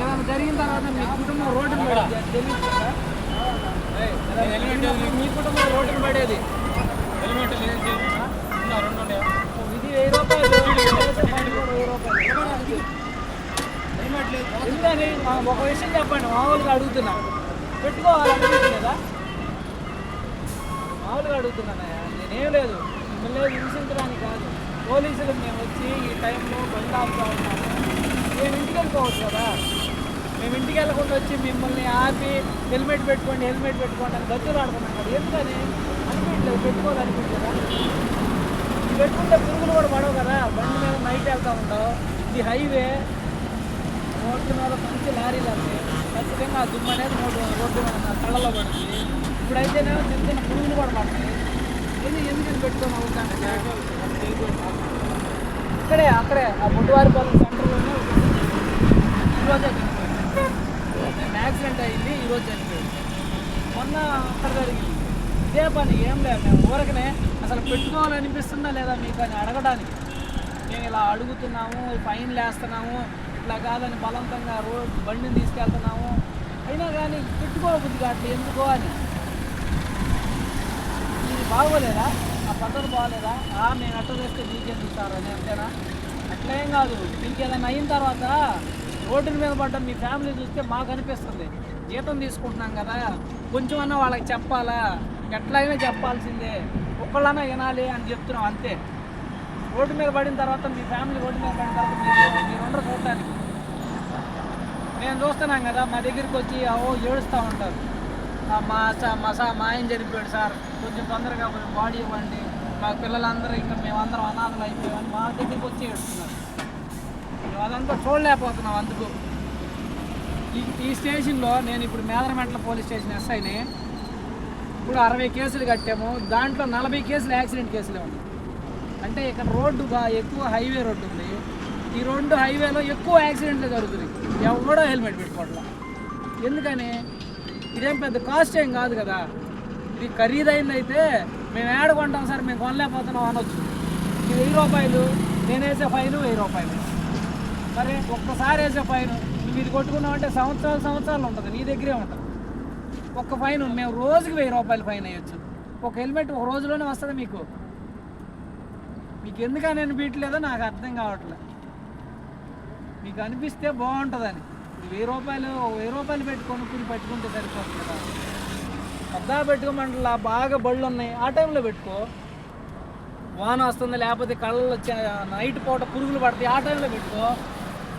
ఏమైనా జరిగిన తర్వాత మీ కుటుంబం రోడ్డును పడేది తెలియదు కదా. మీ కుటుంబం రోడ్డును పడేది ఇది 1000 రూపాయలు, 1000 రూపాయలు. ఎందుకని ఒక విషయం చెప్పండి, మామూలుగా అడుగుతున్నా, పెట్టుకోవాలనిపించింది కదా, మామూలుగా అడుగుతున్నానయ్యా. నేనేం లేదు, మిమ్మల్ని హింసించడానికి కాదు. పోలీసులు మేము వచ్చి ఈ టైంలో బండి ఆపుతా ఉన్నాము, మేము ఇంటికి వెళ్ళిపోవచ్చు కదా. మేము ఇంటికి వెళ్ళకుండా వచ్చి మిమ్మల్ని ఆపి హెల్మెట్ పెట్టుకోండి అని బతులు ఆడుకున్నాం కదా. ఎందుకని అనిపించలేదు, పెట్టుకోవాలనిపించదా? పెట్టుకుంటే పురుగులు కూడా పడవు కదా. బండి మీద నైట్ వెళ్తూ ఉంటావు, ఇది హైవే, రోడ్డు మీద మంచి లారీలు వెళ్తాయి, ఖచ్చితంగా ఆ దుమ్ము అనేది రోడ్డు మీద కళ్ళలో పడుతుంది. ఇప్పుడైతేనేమో చిన్న చిన్న పురుగులు కూడా పడతాయి. ఎందుకని పెట్టుకొని అవుతాను అక్కడే ఆ బొడ్డువారిపల్లి సెంటర్లోనే ఈరోజే చనిపోయింది. యాక్సిడెంట్ అయింది, ఈరోజు చనిపోయింది. మొన్న అక్కడ జరిగింది ఇదే పని. ఏం లేదు, మేము ఊరకనే అసలు పెట్టుకోవాలనిపిస్తుందా లేదా మీకు అని అడగడానికి మేము ఇలా అడుగుతున్నాము, ఫైన్లు వేస్తున్నాము, ఇట్లా కాదని బలవంతంగా బండిని తీసుకెళ్తున్నాము. అయినా కానీ పెట్టుకోబుద్ది కావట్లేదు, ఎందుకో అని. ఇది బాగోలేదా? ఆ పద్ధతి బాగోలేదా? నేను అట్ట చేస్తే మీకేం చూస్తారని అంతేనా? అట్లేం కాదు. మీకు ఏదైనా అయిన తర్వాత రోడ్డు మీద పడ్డం మీ ఫ్యామిలీ చూస్తే మాకు అనిపిస్తుంది, జీతం తీసుకుంటున్నాం కదా, కొంచెం అన్నా వాళ్ళకి చెప్పాలా, ఎట్లయినా చెప్పాల్సిందే, ఒక్కళ్ళన్నా వినాలి అని చెప్తున్నాం అంతే. రోడ్డు మీద పడిన తర్వాత మీ ఫ్యామిలీ రోడ్డు మీద పడిన తర్వాత మీరు ఉండరు చూడటానికి. మేము చూస్తున్నాం కదా, మా దగ్గరికి వచ్చి ఏడుస్తూ ఉంటారు, మా ఆయన చనిపోయాడు సార్, కొంచెం తొందరగా బాడీ ఇవ్వండి, మా పిల్లలందరూ ఇంకా మేమందరం అనాథలు అయిపోయామని మా దగ్గరికి వచ్చి ఏడుస్తున్నారు. మేము అదంతా చూడలేకపోతున్నాం. అందుకు ఈ స్టేషన్లో నేను ఇప్పుడు మేదరమెట్ల పోలీస్ స్టేషన్ ఎస్ఐని, ఇప్పుడు 60 కేసులు కట్టాము, దాంట్లో 40 కేసులు యాక్సిడెంట్ కేసులే ఉన్నాయి. అంటే ఇక్కడ రోడ్డు ఎక్కువ హైవే రోడ్డు ఉంది, ఈ రోడ్డు హైవేలో ఎక్కువ యాక్సిడెంట్లు జరుగుతున్నాయి. ఎవడో హెల్మెట్ పెట్టుకోవట్లా. ఎందుకని? ఇదేం పెద్ద కాస్ట్ ఏం కాదు కదా, ఇది ఖరీదైంది అయితే మేము ఏడ కొంటాం సార్, మేము కొనలేకపోతున్నాం అనొచ్చు. ఇది 1000 రూపాయలు, నేను వేసే ఫైన్ 1000 రూపాయలు. మరి ఒక్కసారి వేసే ఫైన్ నువ్వు ఇది కొట్టుకున్నామంటే సంవత్సరాలు ఉంటుంది, నీ దగ్గరే ఉంటుంది. ఒక్క ఫైన్ మేము రోజుకి 1000 రూపాయలు ఫైన్ వేయచ్చు. ఒక హెల్మెట్ ఒక రోజులోనే వస్తుంది. మీకు ఎందుకని అనిపించలేదో నాకు అర్థం కావట్లేదు. మీకు అనిపిస్తే బాగుంటుందని 1000 రూపాయలు పెట్టుకుంటే సరిపోతుంది కదా. పెద్ద పెట్టుకోమంటలా, బాగా బళ్ళు ఉన్నాయి ఆ టైంలో పెట్టుకో. వాన వస్తుంది, లేకపోతే కళ్ళలో వచ్చే నైట్ పూట పురుగులు పడతాయి ఆ టైంలో పెట్టుకో.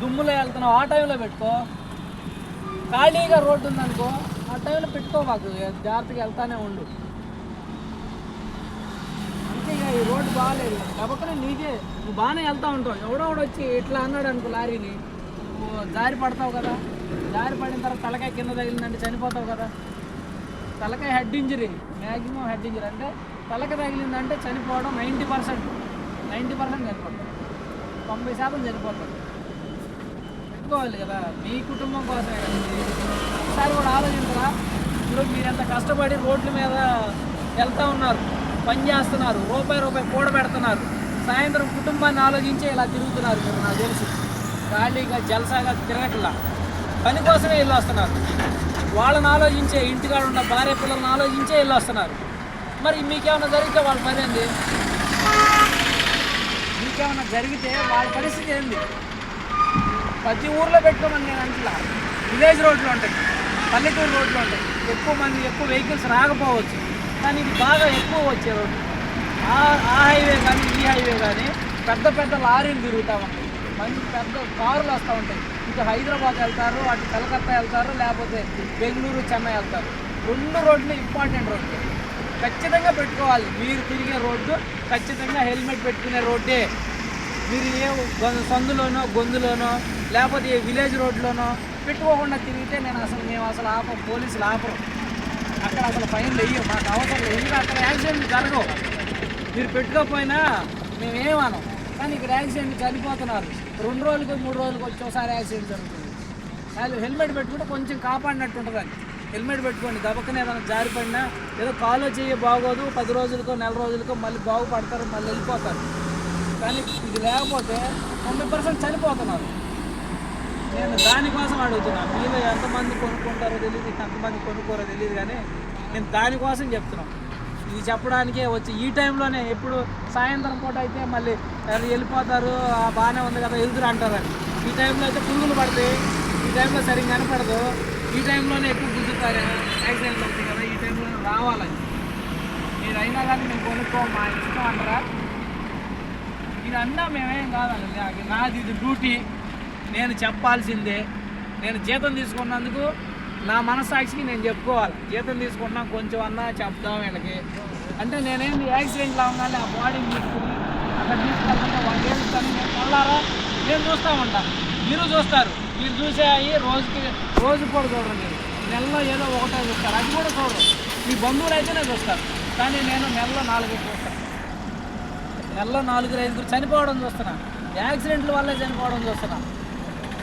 దుమ్ములో వెళ్తున్నావు ఆ టైంలో పెట్టుకో. ఖాళీగా రోడ్డు ఉందనుకో ఆ టైంలో పెట్టుకో. మాకు జాగ్రత్తగా వెళ్తానే ఉండు. అంతే ఇక ఈ రోడ్డు బాగాలేదు కాబట్టి నీకే నువ్వు బాగానే వెళ్తూ ఉంటావు. ఎవడోడు వచ్చి ఇట్లా అన్నాడు అనుకో లారీని, నువ్వు జారి పడతావు కదా. జారి పడిన తర్వాత తలకాయ కింద తగిలిందంటే చనిపోతావు కదా. తలకాయ head injury, maximum head injury అంటే తలక తగిలిందంటే చనిపోవడం 90% చనిపోతాం, 90% చనిపోతాం. పెట్టుకోవాలి కదా, మీ కుటుంబం కోసమే కదా. ఒకసారి కూడా ఆలోచించరా, ఇప్పుడు మీరు ఎంత కష్టపడి రోడ్ల మీద వెళ్తూ ఉన్నారు, పని చేస్తున్నారు, రూపాయి కూడబెడుతున్నారు, సాయంత్రం కుటుంబాన్ని ఆలోచించే ఇలా తిరుగుతున్నారు. మీరు నాకు తెలుసు ఖాళీగా జల్సాగా తిరగట్లా, పని కోసమే వెళ్ళి వస్తున్నారు. వాళ్ళని ఆలోచించే, ఇంటికాడ ఉన్న భార్య పిల్లలను ఆలోచించే వెళ్ళి వస్తున్నారు. మరి మీకేమైనా జరిగితే వాళ్ళ పని ఏంది? మీకేమైనా జరిగితే వాళ్ళ పరిస్థితి ఏంది? ప్రతి ఊర్లో పెట్టుకోమని నేను అంటున్నా. విలేజ్ రోడ్లు ఉంటాయి, పల్లెటూరు రోడ్లు ఉంటాయి, ఎక్కువ వెహికల్స్ రాకపోవచ్చు, కానీ ఇది బాగా ఎక్కువ వచ్చే రోడ్డు. ఆ హైవే కానీ ఈ హైవే కానీ పెద్ద లారీలు తిరుగుతూ ఉంటాయి, మంచి పెద్ద కారులు వస్తూ ఉంటాయి. ఇటు హైదరాబాద్ వెళ్తారు, అటు కలకత్తా వెళ్తారు, లేకపోతే బెంగళూరు చెన్నై వెళ్తారు. 2 రోడ్లు ఇంపార్టెంట్ రోడ్లు, ఖచ్చితంగా పెట్టుకోవాలి. మీరు తిరిగే రోడ్డు ఖచ్చితంగా హెల్మెట్ పెట్టుకునే రోడ్డే. మీరు ఏ సందులోనో గొంతులోనో లేకపోతే ఏ విలేజ్ రోడ్లోనో పెట్టుకోకుండా తిరిగితే మేము అసలు ఆపం, పోలీసులు ఆపరు. అక్కడ అసలు ఫైన్లు వెయ్యం, మాకు అవసరం లేదు. ఎందుకంటే అక్కడ యాక్సిడెంట్ జరగవు. మీరు పెట్టుకోకపోయినా మేమేమనం, కానీ ఇక్కడ యాక్సిడెంట్ చనిపోతున్నారు. 2 రోజులకు 3 రోజులకు వచ్చి ఒకసారి యాక్సిడెంట్ జరుగుతుంది. హెల్మెట్ పెట్టుకుంటే కొంచెం కాపాడినట్టు ఉంటుంది. అని హెల్మెట్ పెట్టుకోండి, దెబ్బకనే ఏదైనా జారిపడినా ఏదో కాలో చెయ్యి బాగోదు, 10 రోజులకో నెల రోజులకో మళ్ళీ బాగుపడతారు, మళ్ళీ వెళ్ళిపోతారు. కానీ ఇది లేకపోతే 90% చనిపోతున్నారు. నేను దానికోసం అడుగుతున్నాను. మీలో ఎంతమంది కొనుక్కుంటారో తెలియదు, ఎంతమంది కొనుక్కోరో తెలియదు, కానీ నేను దానికోసం చెప్తున్నాను. ఇది చెప్పడానికే వచ్చి ఈ టైంలోనే, ఎప్పుడు సాయంత్రం పూట అయితే మళ్ళీ వెళ్ళిపోతారు, బాగానే ఉంది కదా వెళ్తురు అంటారని. ఈ టైంలో అయితే పురుగులు పడతాయి, ఈ టైంలో సరిగ్గా కనపడదు, ఈ టైంలోనే ఎక్కువ గుద్దుతారు, యాక్సిడెంట్లు అవుతాయి కదా. ఈ టైంలో రావాలని మీరు అయినా కానీ మేము కొనుక్కో మా ఇష్టం అంటారా? ఇది అన్నా మేమేం కాదండి, నాది ఇది డ్యూటీ, నేను చెప్పాల్సిందే. నేను జీతం తీసుకున్నందుకు నా మనస్సాక్షికి నేను చెప్పుకోవాలి. జీతం తీసుకున్నా కొంచెం అన్నా చెప్దాం వీళ్ళకి అంటే. నేనేంది యాక్సిడెంట్లు అవ్వగానే ఆ బాడీ తీసుకుని అక్కడ తీసుకెళ్తుంటే వాళ్ళు ఏడుస్తాను, నేను కొల్లారా నేను చూస్తూ ఉంటాను, మీరు చూస్తారు. మీరు చూసే అవి రోజు కూడా చూడరు, మీరు నెలలో ఏదో ఒకటే చూస్తారు, అది కూడా చూడరు. మీ బంధువులు అయితేనే చూస్తారు, కానీ నేను నెలలో 4-5 చూస్తాను. నెలలో 4-5 చనిపోవడం చూస్తున్నాను, యాక్సిడెంట్ల వల్లే చనిపోవడం చూస్తున్నాను.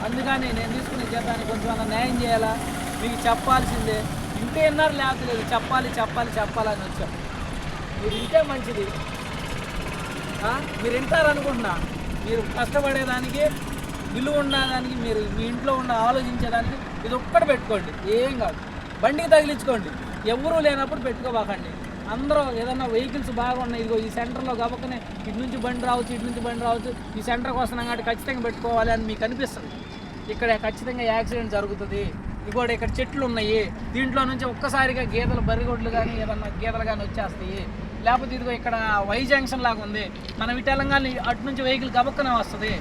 అందుకని నేను తీసుకునే జీతానికి కొంచెం అలా న్యాయం చేయాలా, మీకు చెప్పాల్సిందే. ఇంటే విన్నారు లేకపోతే చెప్పాలని వచ్చాం. మీరు ఇంటే మంచిది, మీరు వింటారనుకుంటున్నా. మీరు కష్టపడేదానికి, విలువ ఉండడానికి, మీరు మీ ఇంట్లో ఆలోచించేదానికి ఇది ఒక్కటి పెట్టుకోండి, ఏం కాదు. బండికి తగిలించుకోండి, ఎవరూ లేనప్పుడు పెట్టుకోబాకండి. అందరూ ఏదన్నా వెహికల్స్ బాగున్నాయి, ఇదిగో ఈ సెంటర్లో కాబట్టి ఇటు నుంచి బండి రావచ్చు, ఈ సెంటర్కి వస్తున్నాం కాబట్టి ఖచ్చితంగా పెట్టుకోవాలి అని మీకు అనిపిస్తుంది. ఇక్కడ ఖచ్చితంగా యాక్సిడెంట్ జరుగుతుంది. ఇంకోటి ఇక్కడ చెట్లు ఉన్నాయి, దీంట్లో నుంచి ఒక్కసారిగా గీతలు, బర్రిగొడ్లు కానీ ఏదన్నా గీతలు కానీ వచ్చేస్తాయి. లేకపోతే ఇదిగో ఇక్కడ వై జంక్షన్ లాగా ఉంది, మనం ఈ తెలంగాణ అటు నుంచి వెహికల్ గబక్కనే వస్తుంది,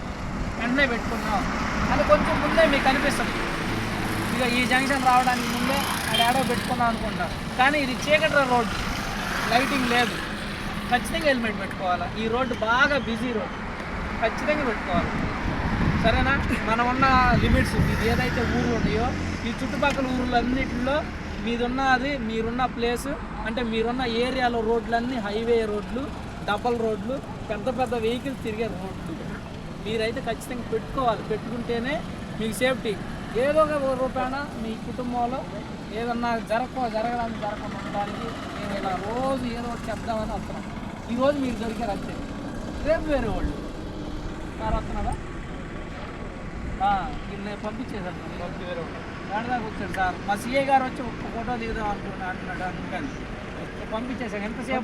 వెంటనే పెట్టుకున్నాం అని కొంచెం ముందే మీకు అనిపిస్తుంది. ఇక ఈ జంక్షన్ రావడానికి ముందే అది ఏడో పెట్టుకుందాం అనుకుంటాం, కానీ ఇది చీకటి రోడ్డు, లైటింగ్ లేదు, ఖచ్చితంగా హెల్మెట్ పెట్టుకోవాలి. ఈ రోడ్డు బాగా బిజీ రోడ్డు, ఖచ్చితంగా పెట్టుకోవాలి. సరేనా? మనం ఉన్న లిమిట్స్, ఇది ఏదైతే ఊర్లు ఉన్నాయో ఈ చుట్టుపక్కల ఊర్లన్నిటిలో మీరున్న ప్లేసు అంటే మీరున్న ఏరియాలో రోడ్లన్నీ హైవే రోడ్లు, డబల్ రోడ్లు, పెద్ద వెహికల్స్ తిరిగే రోడ్లు మీరైతే ఖచ్చితంగా పెట్టుకోవాలి. పెట్టుకుంటేనే మీకు సేఫ్టీ. ఏదో ఒక రూపాయన మీ కుటుంబంలో ఏదన్నా జరగకుండా ఉండడానికి మేము ఇలా రోజు ఏదో ఒకటి చెప్దామని వస్తున్నాం. ఈరోజు మీరు దొరికారు అంతే, రేపు వేరే వాళ్ళు వస్తున్నారా? వీళ్ళు పంపించేసారు, వేరే వాళ్ళు దాని దాకా వచ్చాడు సార్. మా సిఏ గారు వచ్చి ఒక్క ఫోటో దిగుదాం అంటున్నాడు, అందుకని పంపించేసాను. ఎంతసేపు